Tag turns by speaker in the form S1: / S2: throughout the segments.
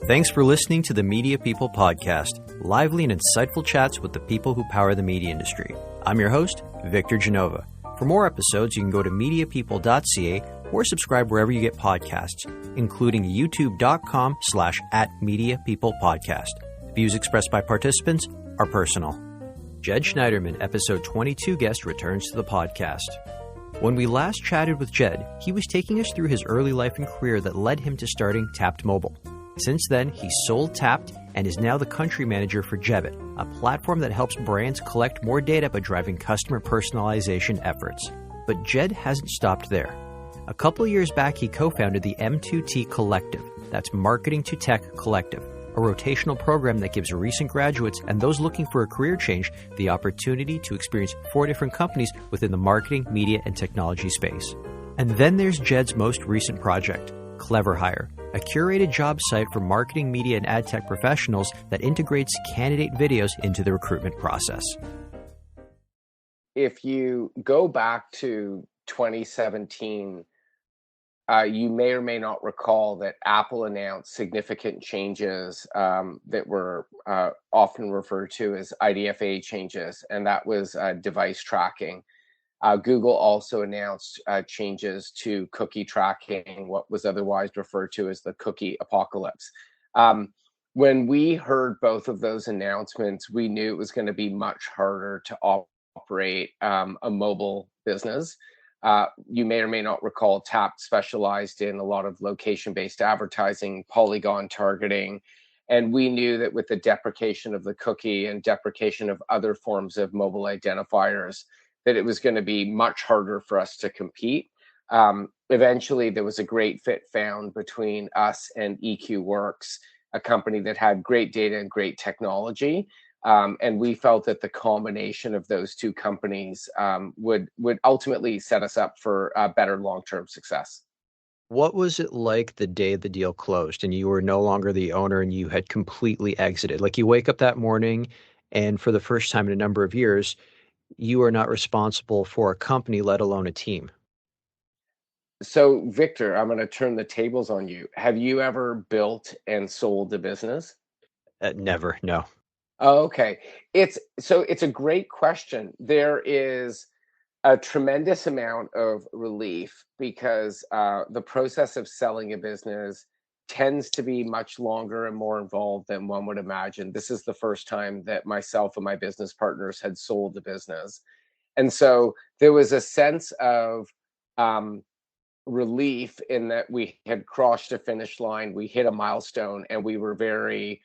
S1: Thanks for listening to the Media People Podcast, lively and insightful chats with the people who power the media industry. I'm your host, Victor Genova. For more episodes, you can go to mediapeople.ca or subscribe wherever you get podcasts, including youtube.com/@mediapeoplepodcast. Views expressed by participants are personal. Jed Schneiderman, episode 22 guest, returns to the podcast. When we last chatted with Jed, he was taking us through his early life and career that led him to starting Tapped Mobile. Since then, he sold Tapped and is now the country manager for Jebbitt, a platform that helps brands collect more data by driving customer personalization efforts. But Jed hasn't stopped there. A couple years back, he co-founded the M2T Collective, that's Marketing to Tech Collective, a rotational program that gives recent graduates and those looking for a career change the opportunity to experience 4 different companies within the marketing, media, and technology space. And then there's Jed's most recent project, CleverHire, a curated job site for marketing, media, and ad tech professionals that integrates candidate videos into the recruitment process.
S2: If you go back to 2017, you may or may not recall that Apple announced significant changes that were often referred to as IDFA changes, and that was device tracking. Google also announced changes to cookie tracking, what was otherwise referred to as the cookie apocalypse. When we heard both of those announcements, we knew it was going to be much harder to operate a mobile business. You may or may not recall Tapped specialized in a lot of location-based advertising, polygon targeting, and we knew that with the deprecation of the cookie and deprecation of other forms of mobile identifiers, that it was going to be much harder for us to compete. Eventually, there was a great fit found between us and EQWorks, a company that had great data and great technology. And we felt that the combination of those two companies would ultimately set us up for better long-term success.
S1: What was it like the day the deal closed and you were no longer the owner and you had completely exited? Like you wake up that morning and for the first time in a number of years, you are not responsible for a company, let alone a team.
S2: So, Victor, I'm going to turn the tables on you. Have you ever built and sold a business?
S1: Never, no.
S2: Oh, okay. It's a great question. There is a tremendous amount of relief because the process of selling a business tends to be much longer and more involved than one would imagine. This is the first time that myself and my business partners had sold the business. And so there was a sense of relief in that we had crossed a finish line, we hit a milestone, and we were very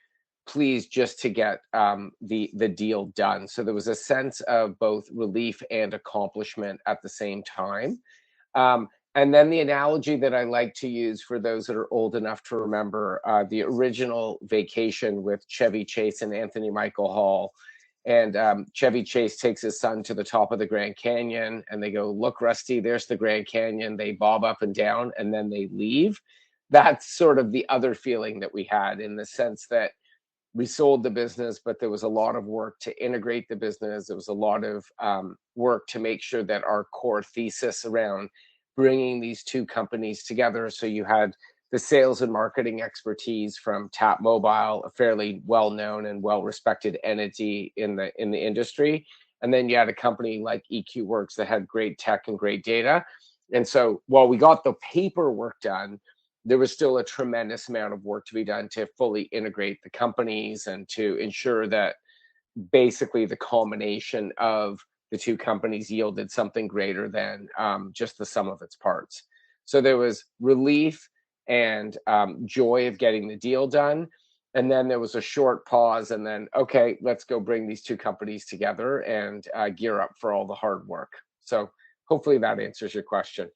S2: pleased just to get the deal done. So there was a sense of both relief and accomplishment at the same time. And then the analogy that I like to use for those that are old enough to remember the original Vacation with Chevy Chase and Anthony Michael Hall. And Chevy Chase takes his son to the top of the Grand Canyon and they go, "Look, Rusty, there's the Grand Canyon." They bob up and down and then they leave. That's sort of the other feeling that we had, in the sense that we sold the business, but there was a lot of work to integrate the business. There was a lot of work to make sure that our core thesis around bringing these two companies together. So you had the sales and marketing expertise from Tapped Mobile, a fairly well-known and well-respected entity in the industry. And then you had a company like EQWorks that had great tech and great data. And so while we got the paperwork done, there was still a tremendous amount of work to be done to fully integrate the companies and to ensure that basically the combination of the two companies yielded something greater than just the sum of its parts. So there was relief and joy of getting the deal done. And then there was a short pause and then, okay, let's go bring these two companies together and gear up for all the hard work. So hopefully that answers your question.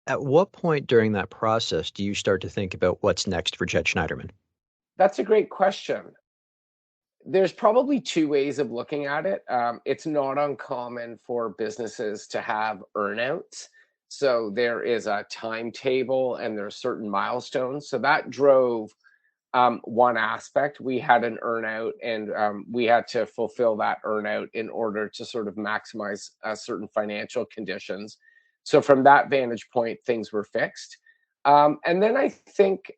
S1: At what point during that process do you start to think about what's next for Jed Schneiderman?
S2: That's a great question. There's probably 2 ways of looking at it. It's not uncommon for businesses to have earnouts. So there is a timetable and there are certain milestones. So that drove one aspect. We had an earnout and we had to fulfill that earnout in order to sort of maximize certain financial conditions. So from that vantage point, things were fixed. And then I think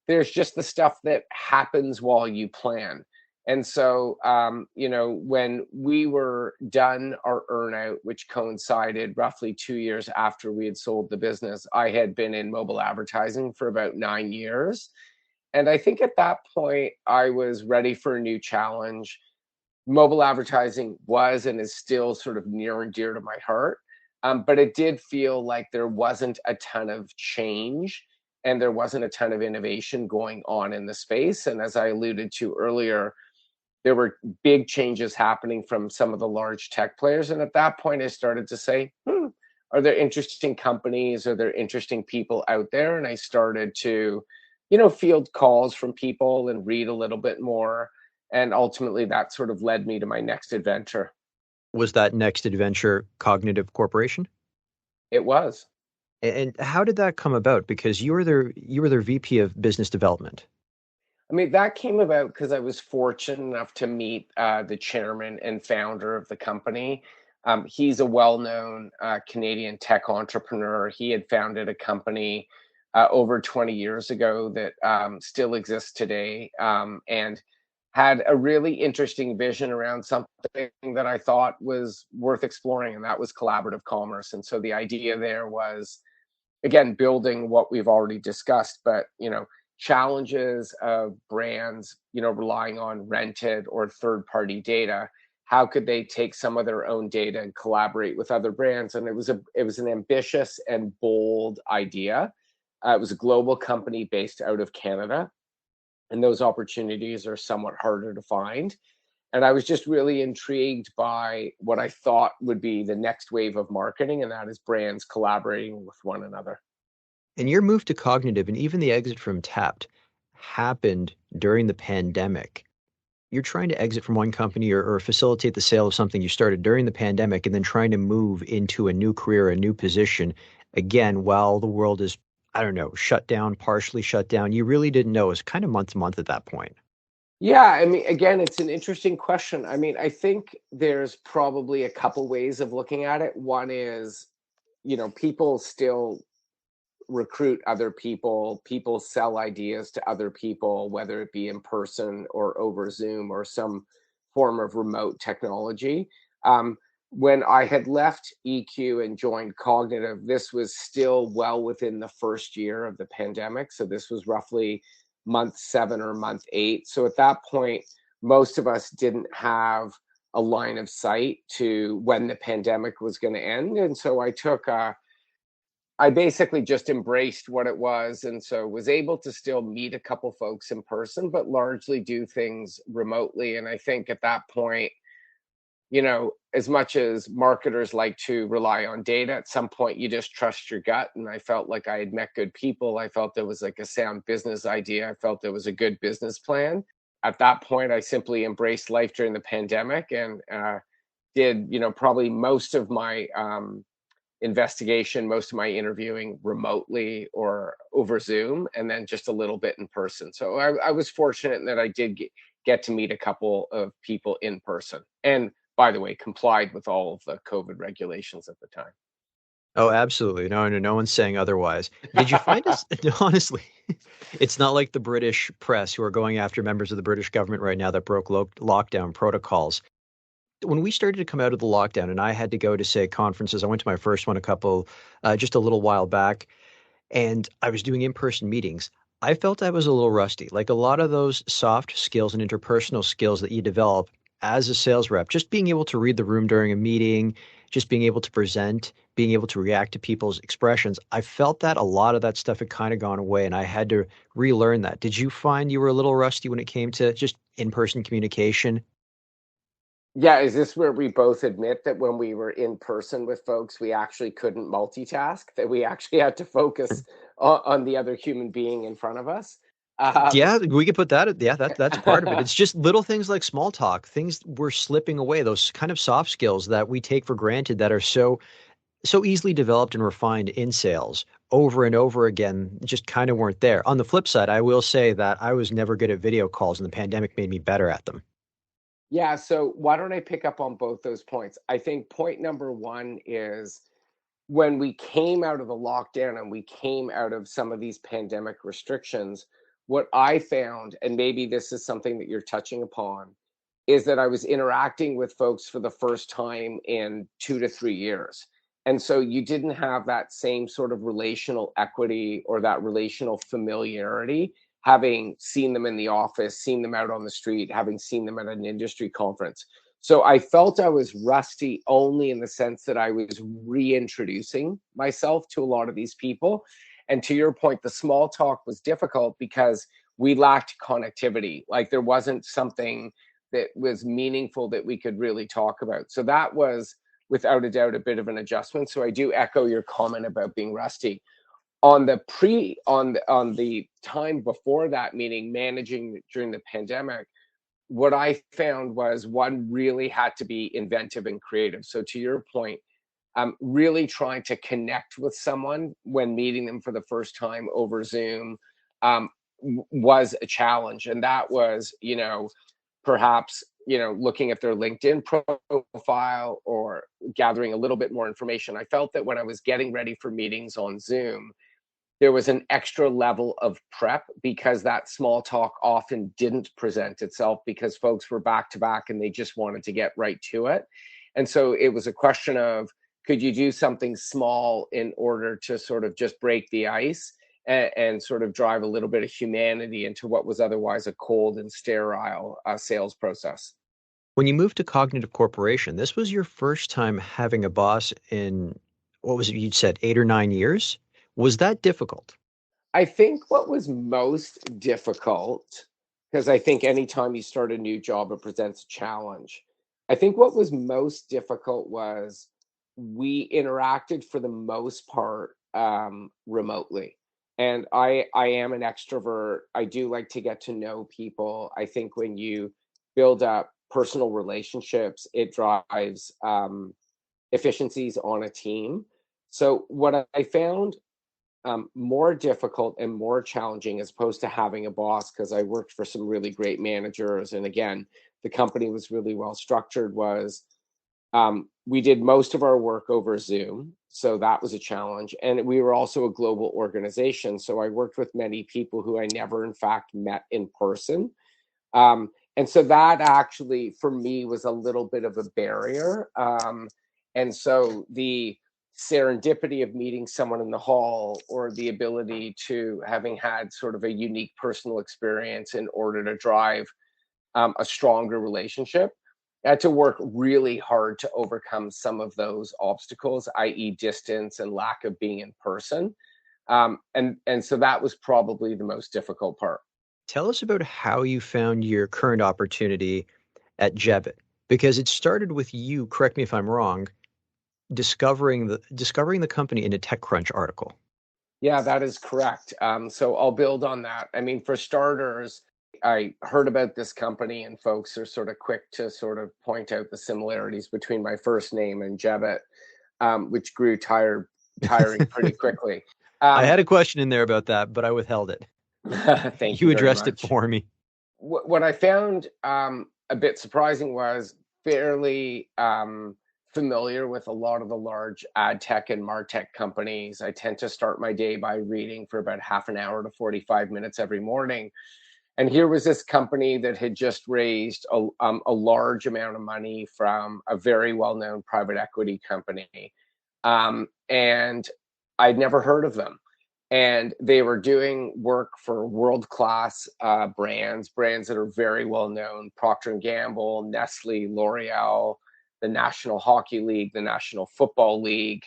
S2: there's just the stuff that happens while you plan. And so, when we were done our earnout, which coincided roughly 2 years after we had sold the business, I had been in mobile advertising for about 9 years. And I think at that point, I was ready for a new challenge. Mobile advertising was and is still sort of near and dear to my heart. But it did feel like there wasn't a ton of change and there wasn't a ton of innovation going on in the space. And as I alluded to earlier, there were big changes happening from some of the large tech players. And at that point, I started to say, are there interesting companies? Are there interesting people out there? And I started to, field calls from people and read a little bit more. And ultimately, that sort of led me to my next adventure.
S1: Was that next adventure Cognitive Corporation?
S2: It was.
S1: And how did that come about? Because you were their VP of business development.
S2: I mean, that came about because I was fortunate enough to meet the chairman and founder of the company. He's a well-known Canadian tech entrepreneur. He had founded a company over 20 years ago that still exists today, and had a really interesting vision around something that I thought was worth exploring, and that was collaborative commerce. And so the idea there was, again, building what we've already discussed, but challenges of brands relying on rented or third party data. How could they take some of their own data and collaborate with other brands? And it was an ambitious and bold idea. It was a global company based out of Canada, and those opportunities are somewhat harder to find. And I was just really intrigued by what I thought would be the next wave of marketing, and that is brands collaborating with one another.
S1: And your move to Cognitive and even the exit from Tapped happened during the pandemic. You're trying to exit from one company or facilitate the sale of something you started during the pandemic and then trying to move into a new career, a new position, again, while the world is, I don't know, shut down, partially shut down. You really didn't know. It was kind of month to month at that point.
S2: Yeah, I mean, again, it's an interesting question. I mean, I think there's probably a couple ways of looking at it. One is, people still recruit other people, people sell ideas to other people, whether it be in person or over Zoom or some form of remote technology. When I had left EQ and joined Cognitive, this was still well within the first year of the pandemic. So this was roughly month 7 or month 8. So at that point, most of us didn't have a line of sight to when the pandemic was going to end. And so I basically just embraced what it was, and so was able to still meet a couple folks in person, but largely do things remotely. And I think at that point, as much as marketers like to rely on data, at some point you just trust your gut. And I felt like I had met good people. I felt there was like a sound business idea. I felt there was a good business plan. At that point, I simply embraced life during the pandemic and did, probably most of my investigation, most of my interviewing remotely or over Zoom, and then just a little bit in person. So I was fortunate that I did get to meet a couple of people in person. And by the way, complied with all of the COVID regulations at the time.
S1: Oh, absolutely. No one's saying otherwise. Did you find us, honestly, it's not like the British press who are going after members of the British government right now that broke lockdown protocols. When we started to come out of the lockdown and I had to go to, say, conferences, I went to my first one just a little while back, and I was doing in-person meetings. I felt I was a little rusty. Like a lot of those soft skills and interpersonal skills that you develop as a sales rep, just being able to read the room during a meeting, just being able to present, being able to react to people's expressions. I felt that a lot of that stuff had kind of gone away and I had to relearn that. Did you find you were a little rusty when it came to just in-person communication?
S2: Yeah, is this where we both admit that when we were in person with folks, we actually couldn't multitask, that we actually had to focus on the other human being in front of us? Um,
S1: Yeah, we could put that. Yeah, that's part of it. It's just little things like small talk. Things were slipping away. Those kind of soft skills that we take for granted that are so easily developed and refined in sales over and over again just kind of weren't there. On the flip side, I will say that I was never good at video calls and the pandemic made me better at them.
S2: yeah, so why don't I pick up on both those points? I think point number one is when we came out of the lockdown and we came out of some of these pandemic restrictions, what I found, and maybe this is something that you're touching upon, is that I was interacting with folks for the first time in 2 to 3 years. And so you didn't have that same sort of relational equity or that relational familiarity, having seen them in the office, seen them out on the street, having seen them at an industry conference. So I felt I was rusty only in the sense that I was reintroducing myself to a lot of these people. And to your point, the small talk was difficult because we lacked connectivity. Like there wasn't something that was meaningful that we could really talk about. So that was without a doubt a bit of an adjustment. So I do echo your comment about being rusty. On the time before that, meaning managing during the pandemic, what I found was one really had to be inventive and creative. So to your point, really trying to connect with someone when meeting them for the first time over Zoom was a challenge. And that was, perhaps, looking at their LinkedIn profile or gathering a little bit more information. I felt that when I was getting ready for meetings on Zoom, there was an extra level of prep because that small talk often didn't present itself because folks were back to back and they just wanted to get right to it. And so it was a question of, could you do something small in order to sort of just break the ice and sort of drive a little bit of humanity into what was otherwise a cold and sterile sales process?
S1: When you moved to Cognitive Corporation, this was your first time having a boss in, what was it you said, 8 or 9 years? Was that difficult?
S2: I think what was most difficult, because I think anytime you start a new job, it presents a challenge. I think what was most difficult was we interacted for the most part remotely. And I am an extrovert. I do like to get to know people. I think when you build up personal relationships, it drives efficiencies on a team. So what I found more difficult and more challenging as opposed to having a boss, because I worked for some really great managers. And again, the company was really well structured, was we did most of our work over Zoom. So that was a challenge. And we were also a global organization. So I worked with many people who I never, in fact, met in person. And so that actually, for me, was a little bit of a barrier. And so the serendipity of meeting someone in the hall or the ability to having had sort of a unique personal experience in order to drive a stronger relationship, I had to work really hard to overcome some of those obstacles, i.e. distance and lack of being in person. And so that was probably the most difficult part.
S1: Tell us about how you found your current opportunity at Jebbitt, because it started with you, correct me if I'm wrong, discovering the company in a TechCrunch article.
S2: Yeah, that is correct. So I'll build on that. I mean, for starters, I heard about this company and folks are sort of quick to sort of point out the similarities between my first name and Jebbitt, which grew tiring pretty quickly.
S1: I had a question in there about that, but I withheld it.
S2: Thank
S1: You
S2: you very
S1: addressed it
S2: much.
S1: for me.
S2: What I found a bit surprising was fairly familiar with a lot of the large ad tech and martech companies. I tend to start my day by reading for about half an hour to 45 minutes every morning. And here was this company that had just raised a large amount of money from a very well-known private equity company. And I'd never heard of them. And they were doing work for world-class brands that are very well known: Procter and Gamble, Nestle, L'Oreal, the National Hockey League, the National Football League,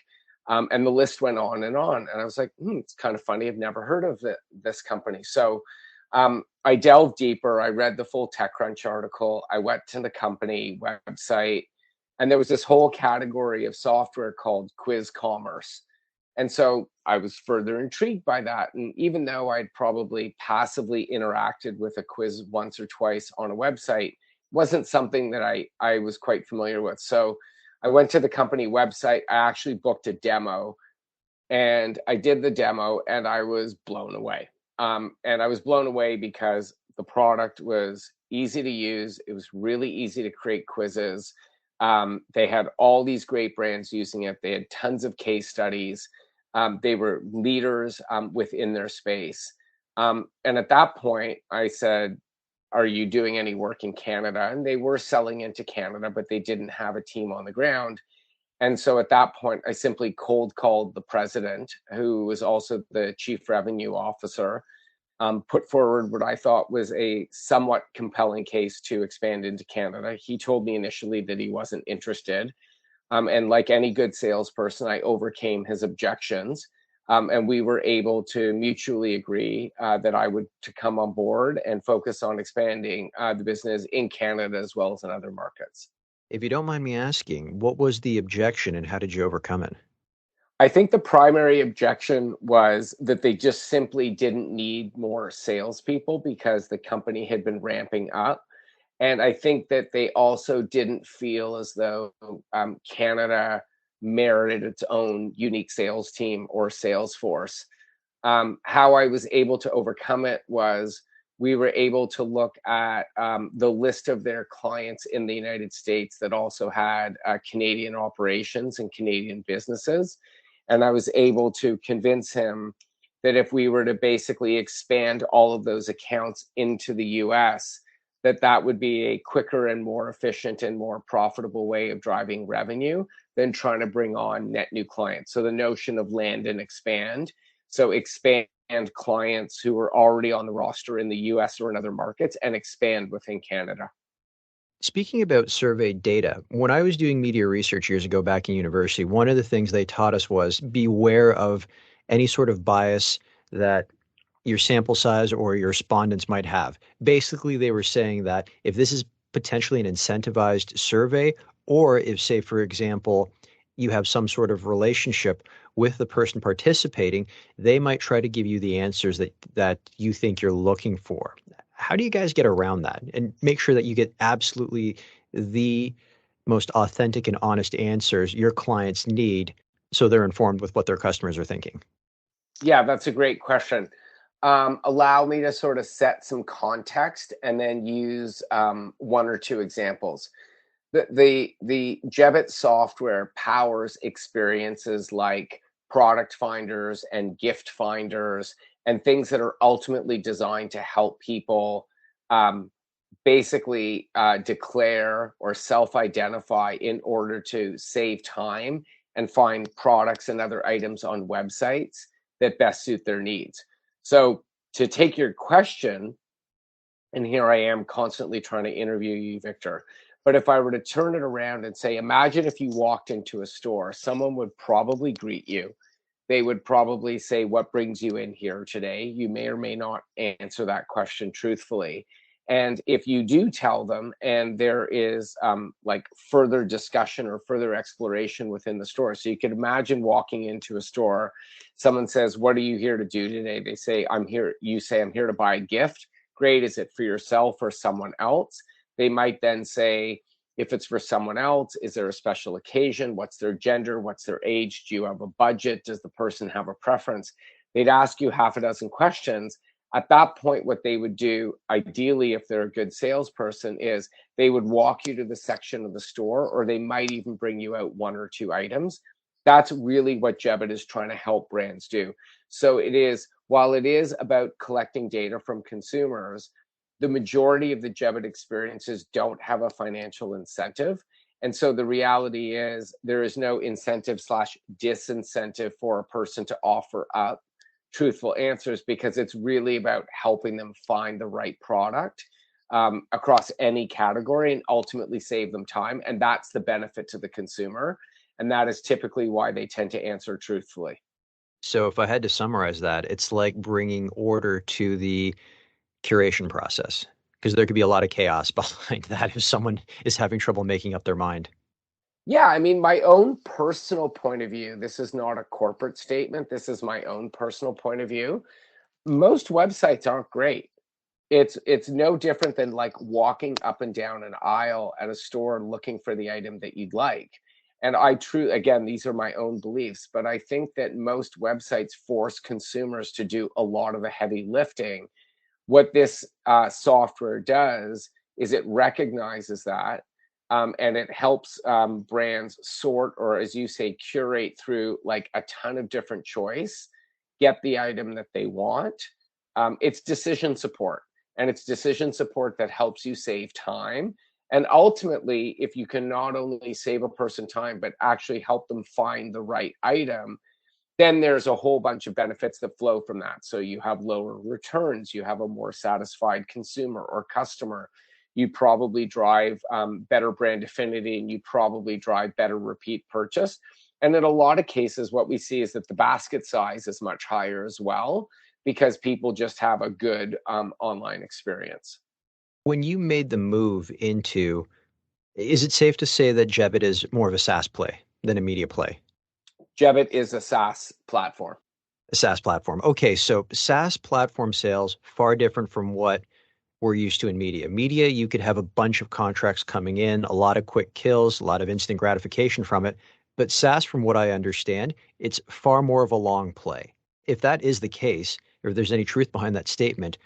S2: and the list went on and on. And I was like, it's kind of funny. I've never heard of this company. So I delved deeper. I read the full TechCrunch article. I went to the company website, and there was this whole category of software called quiz commerce. And so I was further intrigued by that. And even though I'd probably passively interacted with a quiz once or twice on a website, wasn't something that I was quite familiar with. So I went to the company website. I actually booked a demo, and I did the demo, and I was blown away. And I was blown away because the product was easy to use. It was really easy to create quizzes. They had all these great brands using it. They had tons of case studies. They were leaders within their space. And at that point, I said, are you doing any work in Canada? And they were selling into Canada, but they didn't have a team on the ground. And so at that point, I simply cold called the president, who was also the chief revenue officer, put forward what I thought was a somewhat compelling case to expand into Canada. He told me initially that he wasn't interested. And like any good salesperson, I overcame his objections. And we were able to mutually agree that I would to come on board and focus on expanding the business in Canada as well as in other markets.
S1: If you don't mind me asking, what was the objection and how did you overcome it?
S2: I think the primary objection was that they just simply didn't need more salespeople because the company had been ramping up. And I think that they also didn't feel as though Canada merited its own unique sales team or sales force. How I was able to overcome it was we were able to look at the list of their clients in the United States that also had Canadian operations and Canadian businesses. And I was able to convince him that if we were to basically expand all of those accounts into the US, that that would be a quicker and more efficient and more profitable way of driving revenue than trying to bring on net new clients. So the notion of land and expand. So expand clients who are already on the roster in the US or in other markets and expand within Canada.
S1: Speaking about surveyed data, when I was doing media research years ago back in university, one of the things they taught us was beware of any sort of bias that your sample size or your respondents might have. Basically, they were saying that if this is potentially an incentivized survey, or if, say, for example, you have some sort of relationship with the person participating, they might try to give you the answers that you think you're looking for. How do you guys get around that and make sure that you get absolutely the most authentic and honest answers your clients need so they're informed with what their customers are thinking?
S2: Yeah, that's a great question. Allow me to sort of set some context and then use one or two examples. The Jebbitt software powers experiences like product finders and gift finders and things that are ultimately designed to help people um, basically declare or self-identify in order to save time and find products and other items on websites that best suit their needs. So to take your question, and here I am constantly trying to interview you, Victor. But if I were to turn it around and say, imagine if you walked into a store, someone would probably greet you. They would probably say, what brings you in here today? You may or may not answer that question truthfully. And if you do tell them, and there is like further discussion or further exploration within the store. So you could imagine walking into a store, someone says, what are you here to do today? They say, I'm here. You say, I'm here to buy a gift. Great. Is it for yourself or someone else? They might then say, if it's for someone else, is there a special occasion? What's their gender? What's their age? Do you have a budget? Does the person have a preference? They'd ask you half a dozen questions. At that point, what they would do, ideally, if they're a good salesperson, is they would walk you to the section of the store, or they might even bring you out one or two items. That's really what Jebbitt is trying to help brands do. So it is, while it is about collecting data from consumers, the majority of the Jebbitt experiences don't have a financial incentive. And so the reality is there is no incentive slash disincentive for a person to offer up truthful answers because it's really about helping them find the right product across any category and ultimately save them time. And that's the benefit to the consumer. And that is typically why they tend to answer truthfully.
S1: So if I had to summarize that, it's like bringing order to the curation process because there could be a lot of chaos behind that if someone is having trouble making up their mind.
S2: Yeah, I mean, my own personal point of view, this is not a corporate statement. This is my own personal point of view. Most websites aren't great. It's no different than like walking up and down an aisle at a store looking for the item that you'd like. And I true again, these are my own beliefs, but I think that most websites force consumers to do a lot of the heavy lifting. What this software does is it recognizes that and it helps brands sort, or as you say, curate through like a ton of different choice, get the item that they want, it's decision support, and it's decision support that helps you save time. And ultimately, if you can not only save a person time, but actually help them find the right item, then there's a whole bunch of benefits that flow from that. So you have lower returns, you have a more satisfied consumer or customer, you probably drive better brand affinity, and you probably drive better repeat purchase. And in a lot of cases, what we see is that the basket size is much higher as well, because people just have a good online experience.
S1: When you made the move into, is it safe to say that Jebbitt is more of a SaaS play than a media play?
S2: Jebbitt is a SaaS platform.
S1: A SaaS platform. Okay, so SaaS platform sales, far different from what we're used to in media. Media, you could have a bunch of contracts coming in, a lot of quick kills, a lot of instant gratification from it. But SaaS, from what I understand, it's far more of a long play. If that is the case, or if there's any truth behind that statement,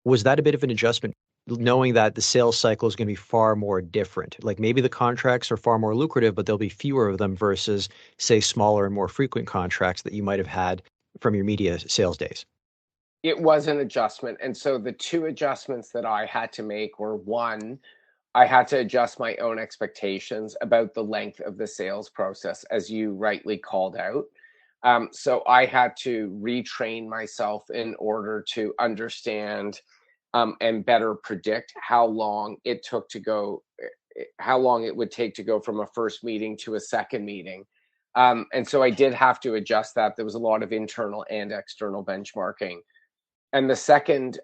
S1: was that a bit of an adjustment, knowing that the sales cycle is going to be far more different? Like maybe the contracts are far more lucrative, but there'll be fewer of them versus, say, smaller and more frequent contracts that you might have had from your media sales days.
S2: It was an adjustment. And so the two adjustments that I had to make were, one, I had to adjust my own expectations about the length of the sales process, as you rightly called out. So I had to retrain myself in order to understand and better predict how long it took to go, how long it would take to go from a first meeting to a second meeting. And so I did have to adjust that. There was a lot of internal and external benchmarking. And the second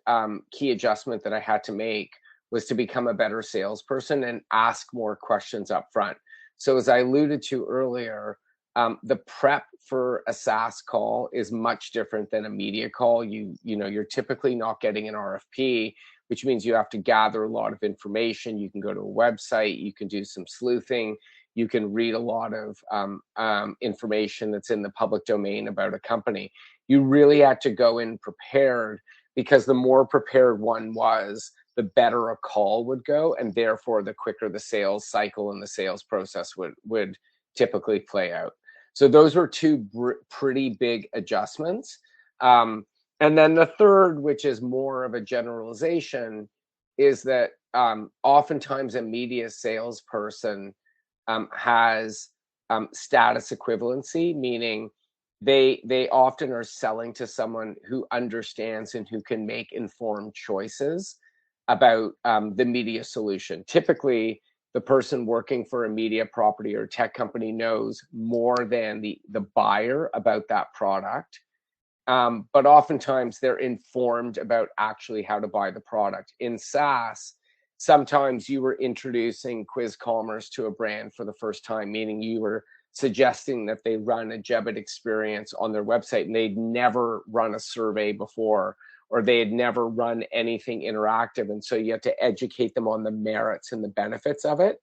S2: key adjustment that I had to make was to become a better salesperson and ask more questions up front. So as I alluded to earlier, the prep for a SaaS call is much different than a media call. You're typically not getting an RFP, which means you have to gather a lot of information. You can go to a website, you can do some sleuthing, you can read a lot of information that's in the public domain about a company. You really had to go in prepared, because the more prepared one was, the better a call would go, and therefore the quicker the sales cycle and the sales process would typically play out. So those were two pretty big adjustments. And then the third, which is more of a generalization, is that oftentimes a media salesperson has status equivalency, meaning they often are selling to someone who understands and who can make informed choices about the media solution. Typically, the person working for a media property or tech company knows more than the buyer about that product. But oftentimes they're informed about actually how to buy the product. In SaaS, sometimes you were introducing quiz commerce to a brand for the first time, meaning you were suggesting that they run a Jebbitt experience on their website, and they'd never run a survey before, or they had never run anything interactive. And so you have to educate them on the merits and the benefits of it.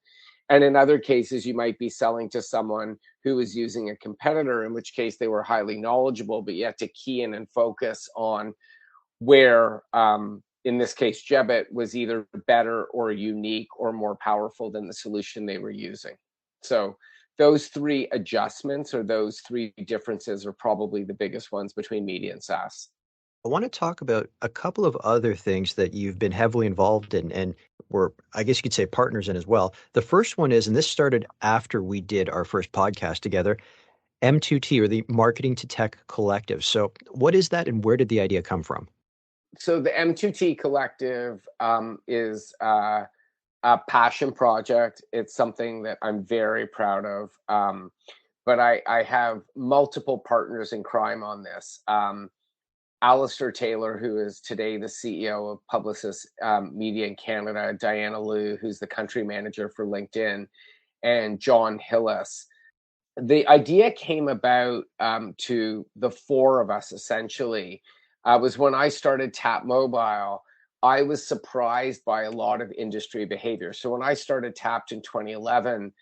S2: And in other cases, you might be selling to someone who is using a competitor, in which case they were highly knowledgeable, but you have to key in and focus on where, in this case, Jebbitt was either better or unique or more powerful than the solution they were using. So those three adjustments, or those three differences, are probably the biggest ones between media and SaaS.
S1: I want to talk about a couple of other things that you've been heavily involved in and were, I guess you could say, partners in as well. The first one is, and this started after we did our first podcast together, M2T, or the Marketing to Tech Collective. So what is that, and where did the idea come from?
S2: So the M2T Collective is a passion project. It's something that I'm very proud of. But I have multiple partners in crime on this. Alistair Taylor, who is today the CEO of Publicis Media in Canada, Diana Liu, who's the country manager for LinkedIn, and John Hillis. The idea came about to the four of us, essentially, was when I started Tap Mobile. I was surprised by a lot of industry behavior. So when I started Tapped in 2011,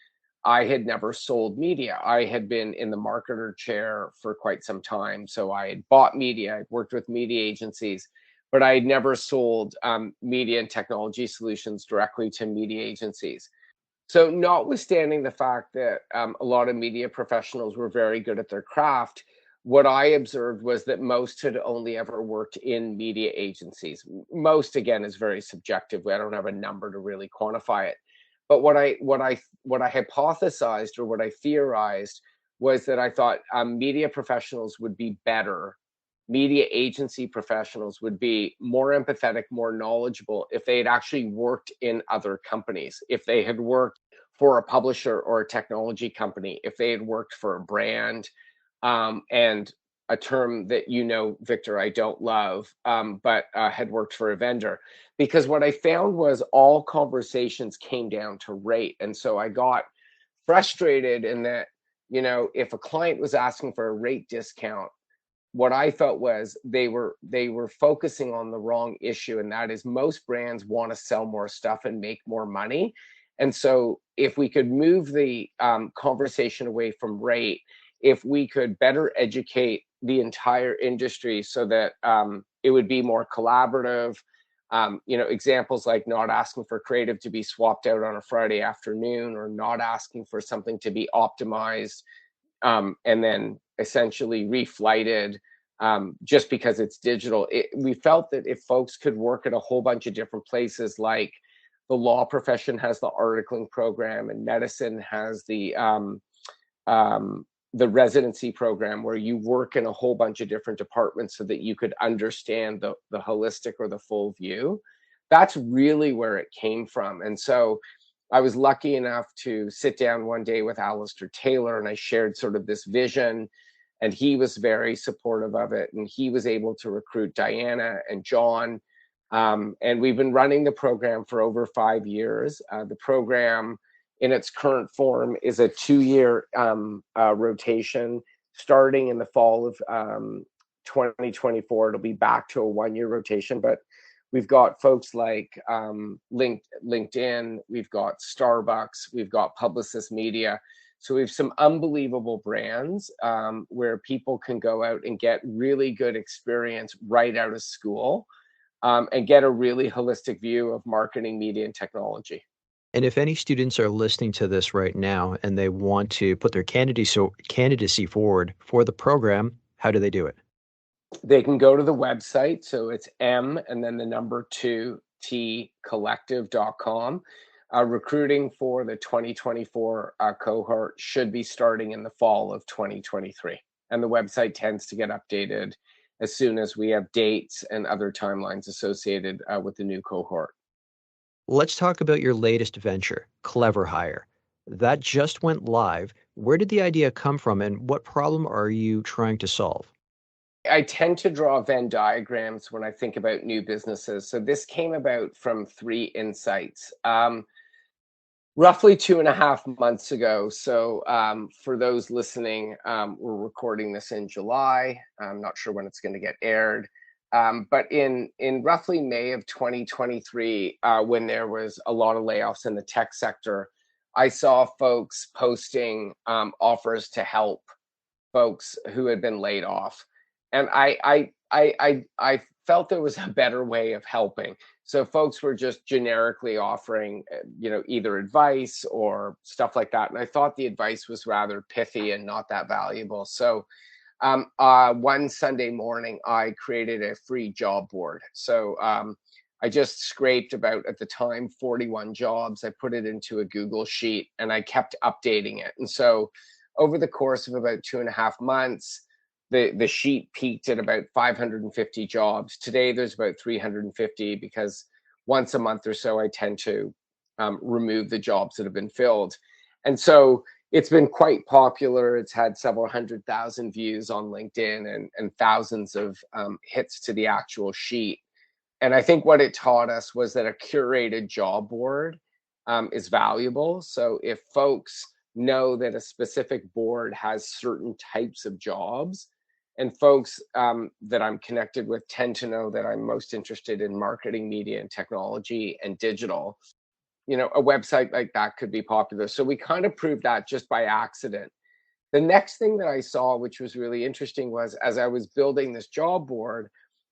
S2: I had never sold media. I had been in the marketer chair for quite some time. So I had bought media, I'd worked with media agencies, but I had never sold media and technology solutions directly to media agencies. So notwithstanding the fact that a lot of media professionals were very good at their craft, what I observed was that most had only ever worked in media agencies. Most, again, is very subjective. I don't have a number to really quantify it. But what I hypothesized, or what I theorized, was that I thought media professionals would be better. Media agency professionals would be more empathetic, more knowledgeable if they had actually worked in other companies, if they had worked for a publisher or a technology company, if they had worked for a brand, and a term that, Victor, I don't love, but had worked for a vendor. Because what I found was all conversations came down to rate. And so I got frustrated in that, if a client was asking for a rate discount, what I felt was they were focusing on the wrong issue, and that is most brands want to sell more stuff and make more money. And so if we could move the conversation away from rate, if we could better educate the entire industry so that it would be more collaborative, examples like not asking for creative to be swapped out on a Friday afternoon, or not asking for something to be optimized and then essentially reflighted just because it's digital. We felt that if folks could work at a whole bunch of different places, like the law profession has the articling program, and medicine has the residency program, where you work in a whole bunch of different departments so that you could understand the holistic or the full view. That's really where it came from. And so I was lucky enough to sit down one day with Alistair Taylor, and I shared sort of this vision, and he was very supportive of it. And he was able to recruit Diana and John. And we've been running the program for over 5 years. The program in its current form is a 2-year rotation. Starting in the fall of 2024, it'll be back to a 1-year rotation. But we've got folks like LinkedIn, we've got Starbucks, we've got Publicis Media. So we have some unbelievable brands where people can go out and get really good experience right out of school and get a really holistic view of marketing, media, and technology.
S1: And if any students are listening to this right now and they want to put their candidacy forward for the program, how do they do it?
S2: They can go to the website. So it's M and then the number 2T Collective.com. Recruiting for the 2024 cohort should be starting in the fall of 2023. And the website tends to get updated as soon as we have dates and other timelines associated with the new cohort.
S1: Let's talk about your latest venture, CleverHire. That just went live. Where did the idea come from, and what problem are you trying to solve?
S2: I tend to draw Venn diagrams when I think about new businesses. So this came about from 3 insights. Roughly 2.5 months ago. So for those listening, we're recording this in July. I'm not sure when it's going to get aired. But in roughly May of 2023, when there was a lot of layoffs in the tech sector, I saw folks posting offers to help folks who had been laid off. And I felt there was a better way of helping. So folks were just generically offering, either advice or stuff like that. And I thought the advice was rather pithy and not that valuable. So one Sunday morning, I created a free job board. So I just scraped about, at the time, 41 jobs. I put it into a Google sheet and I kept updating it. And so over the course of about 2.5 months, the sheet peaked at about 550 jobs. Today, there's about 350, because once a month or so, I tend to remove the jobs that have been filled. And so it's been quite popular. It's had several 100,000 views on LinkedIn and thousands of hits to the actual sheet. And I think what it taught us was that a curated job board is valuable. So if folks know that a specific board has certain types of jobs, and folks that I'm connected with tend to know that I'm most interested in marketing, media, and technology and digital, a website like that could be popular. So we kind of proved that just by accident. The next thing that I saw, which was really interesting, was as I was building this job board,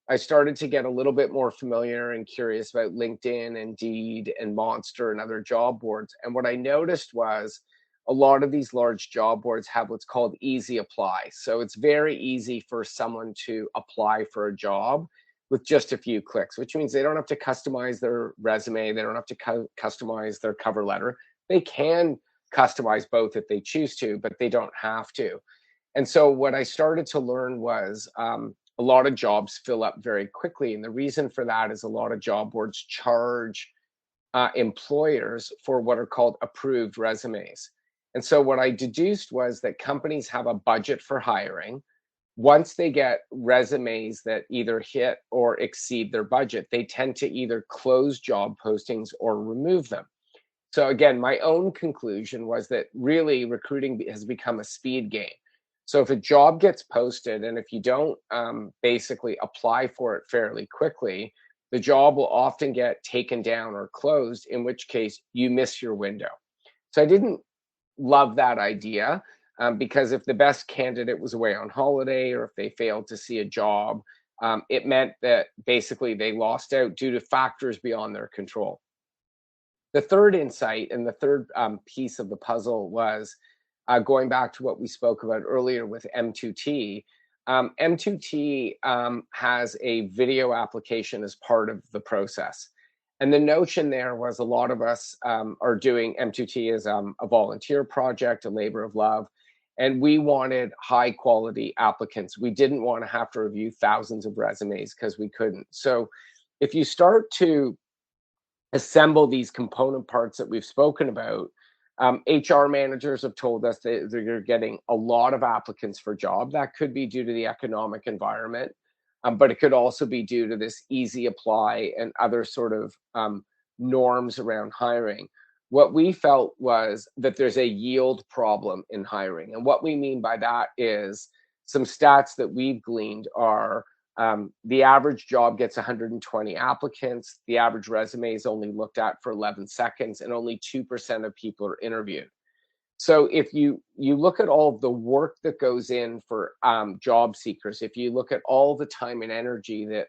S2: I started to get a little bit more familiar and curious about LinkedIn, Indeed, and Monster and other job boards. And what I noticed was a lot of these large job boards have what's called easy apply. So it's very easy for someone to apply for a job with just a few clicks, which means they don't have to customize their resume. They don't have to customize their cover letter. They can customize both if they choose to, but they don't have to. And so what I started to learn was a lot of jobs fill up very quickly. And the reason for that is a lot of job boards charge employers for what are called approved resumes. And so what I deduced was that companies have a budget for hiring. Once they get resumes that either hit or exceed their budget, they tend to either close job postings or remove them. So again, my own conclusion was that really recruiting has become a speed game. So if a job gets posted and if you don't basically apply for it fairly quickly, the job will often get taken down or closed, in which case you miss your window. So I didn't love that idea because if the best candidate was away on holiday or if they failed to see a job, it meant that basically they lost out due to factors beyond their control. The third insight and the third piece of the puzzle was going back to what we spoke about earlier with M2T. M2T has a video application as part of the process. And the notion there was a lot of us are doing M2T as a volunteer project, a labor of love, and we wanted high quality applicants. We didn't want to have to review thousands of resumes because we couldn't. So if you start to assemble these component parts that we've spoken about, HR managers have told us that they're getting a lot of applicants for job. That could be due to the economic environment, but it could also be due to this easy apply and other sort of norms around hiring. What we felt was that there's a yield problem in hiring. And what we mean by that is some stats that we've gleaned are the average job gets 120 applicants. The average resume is only looked at for 11 seconds and only 2% of people are interviewed. So if you look at all of the work that goes in for job seekers, if you look at all the time and energy that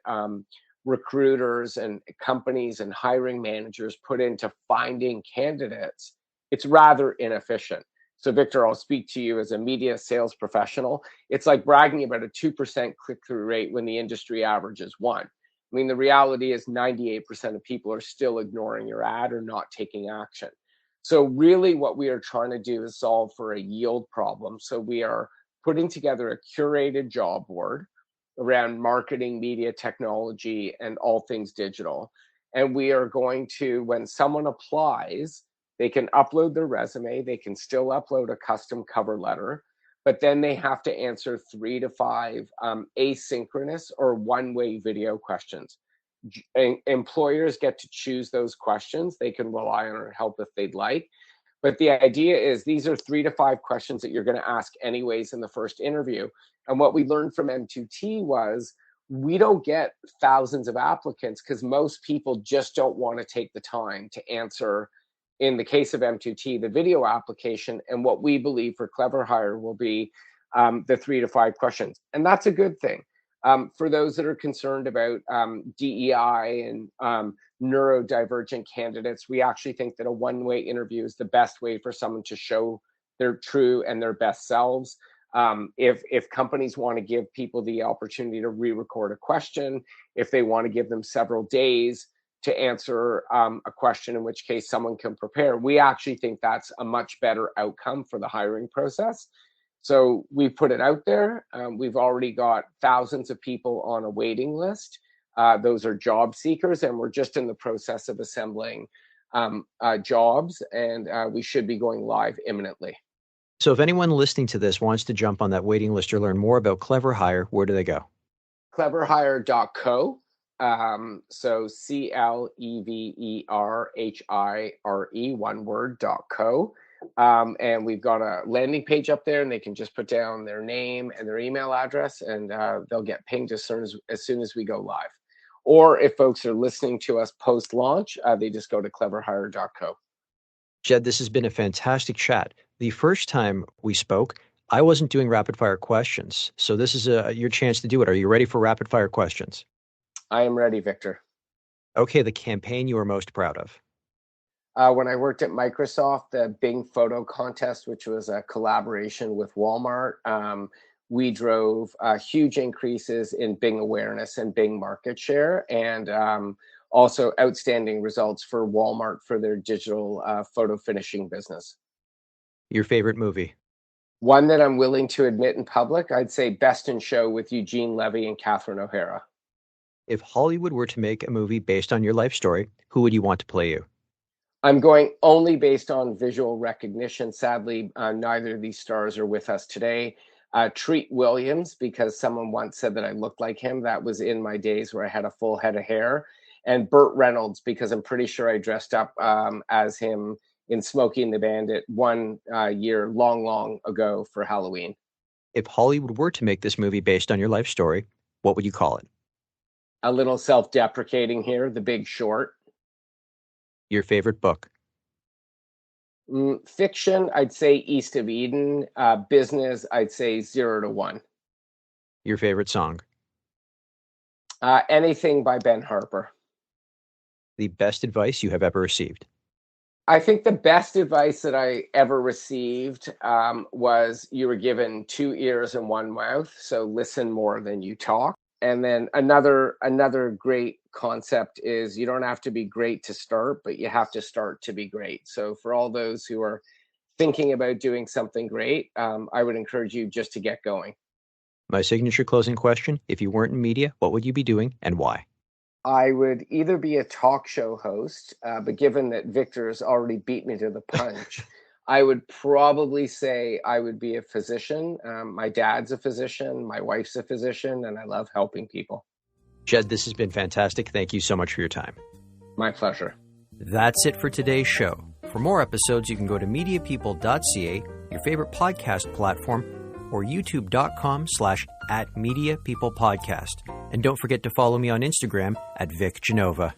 S2: recruiters and companies and hiring managers put into finding candidates, it's rather inefficient. So Victor, I'll speak to you as a media sales professional. It's like bragging about a 2% click-through rate when the industry average is 1%. I mean, the reality is 98% of people are still ignoring your ad or not taking action. So really what we are trying to do is solve for a yield problem. So we are putting together a curated job board around marketing, media, technology, and all things digital. And we are going to, when someone applies, they can upload their resume, they can still upload a custom cover letter, but then they have to answer 3 to 5 asynchronous or one-way video questions. Employers get to choose those questions. They can rely on our help if they'd like. But the idea is these are 3 to 5 questions that you're going to ask anyways in the first interview. And what we learned from M2T was we don't get thousands of applicants because most people just don't want to take the time to answer, in the case of M2T, the video application, and what we believe for CleverHire will be the 3 to 5 questions. And that's a good thing. For those that are concerned about DEI and neurodivergent candidates, we actually think that a one-way interview is the best way for someone to show their true and their best selves. If companies want to give people the opportunity to re-record a question, if they want to give them several days to answer a question, in which case someone can prepare, we actually think that's a much better outcome for the hiring process. So we put it out there. We've already got thousands of people on a waiting list. Those are job seekers, and we're just in the process of assembling jobs, and we should be going live imminently.
S1: So if anyone listening to this wants to jump on that waiting list or learn more about CleverHire, where do they go?
S2: CleverHire.co. So CleverHire, one word, .co. And we've got a landing page up there, and they can just put down their name and their email address, and they'll get pinged as soon as we go live. Or if folks are listening to us post-launch, they just go to CleverHire.co.
S1: Jed, this has been a fantastic chat. The first time we spoke, I wasn't doing rapid fire questions. So this is your chance to do it. Are you ready for rapid fire questions?
S2: I am ready, Victor.
S1: Okay, the campaign you are most proud of.
S2: When I worked at Microsoft, the Bing Photo Contest, which was a collaboration with Walmart, we drove huge increases in Bing awareness and Bing market share, and also outstanding results for Walmart for their digital photo finishing business.
S1: Your favorite movie?
S2: One that I'm willing to admit in public, I'd say Best in Show with Eugene Levy and Catherine O'Hara.
S1: If Hollywood were to make a movie based on your life story, who would you want to play you?
S2: I'm going only based on visual recognition. Sadly, neither of these stars are with us today. Treat Williams, because someone once said that I looked like him. That was in my days where I had a full head of hair. And Burt Reynolds, because I'm pretty sure I dressed up as him in Smokey and the Bandit one year long ago for Halloween.
S1: If Hollywood were to make this movie based on your life story, what would you call it?
S2: A little self-deprecating here, The Big Short.
S1: Your favorite book?
S2: Fiction, I'd say East of Eden. Business, I'd say 0 to 1.
S1: Your favorite song?
S2: Anything by Ben Harper.
S1: The best advice you have ever received?
S2: I think the best advice that I ever received was you were given 2 ears and 1 mouth, so listen more than you talk. And then another great concept is you don't have to be great to start, but you have to start to be great. So for all those who are thinking about doing something great, I would encourage you just to get going.
S1: My signature closing question, if you weren't in media, what would you be doing and why?
S2: I would either be a talk show host, but given that Victor's already beat me to the punch, I would probably say I would be a physician. My dad's a physician, my wife's a physician, and I love helping people.
S1: Jed, this has been fantastic. Thank you so much for your time.
S2: My pleasure.
S1: That's it for today's show. For more episodes, you can go to mediapeople.ca, your favorite podcast platform, or youtube.com/@mediapeoplepodcast. And don't forget to follow me on Instagram @VicGenova.